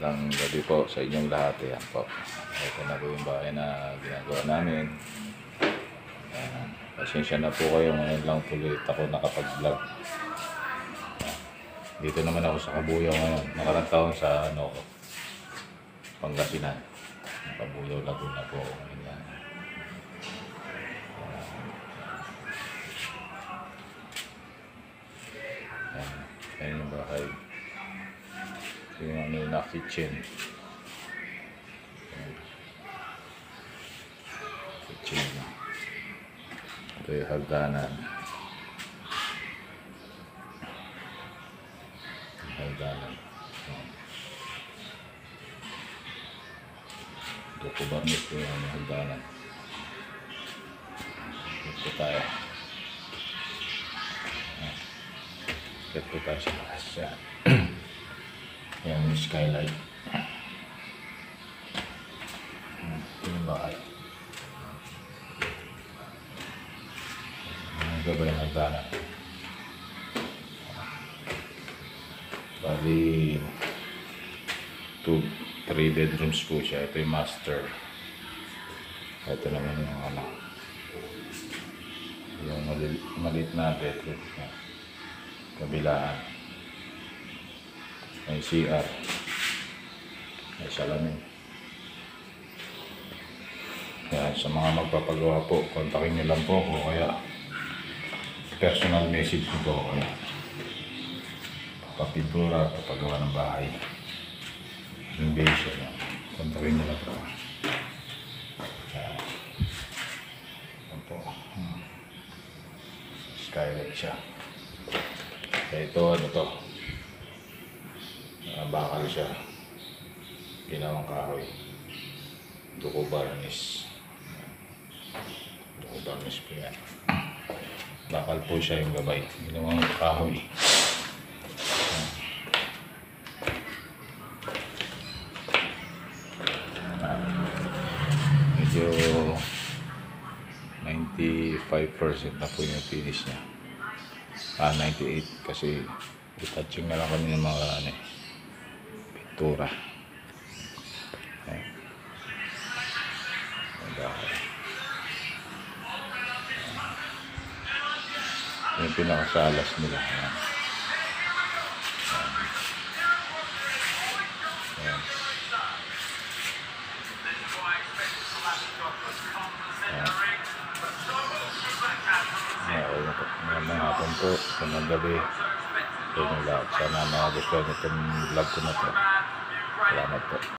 Magandang gabi po sa inyong lahat. Ayan po. Ito na po yung bahay na ginagawa namin. Ayan. Pasensya na po kayo. Ngayon lang po ulit ako nakapag-vlog. Dito naman ako sa Kabuyaw ngayon. Nakarang taon sa Pangasinan. Kabuyaw Laguna po ako ngayon. Ayan yung bahay. Yung na kitchen. Kitchen na. Ito yung hagdanan. Hagdanan. Ito ko ba nito yung hagdanan. Ito tayo. Ito tayo sa taas. Yan yung skylight. Ito yung bahay. Ang gabay ng hagdanan. Bali 3 bedrooms po siya. Ito yung master. Ito naman yung yung maliit na bedroom. Kabilaan. May CR. May salamin. Kaya sa mga magpapagawa po, kontakin nyo lang po ako. Kaya personal message nyo po ako. Papipura, papagawa ng bahay. Invasion. Kontakin nyo lang po. Yan po. Skylight siya. Kaya ito, ano to? Bakal siya. Ginawang kahoy. Duko barnis. Duko barnis po yan. Bakal po siya yung gabay. Ginawang kahoy. Medyo 95% na po yung finish niya. 98 kasi touching na lang kami ng mga pintura. Yung pinakasalas nila. Magandang hapon po, magandang gabi sa inyong lahat. Sana magustuhan itong vlog ko na to. Salamat po.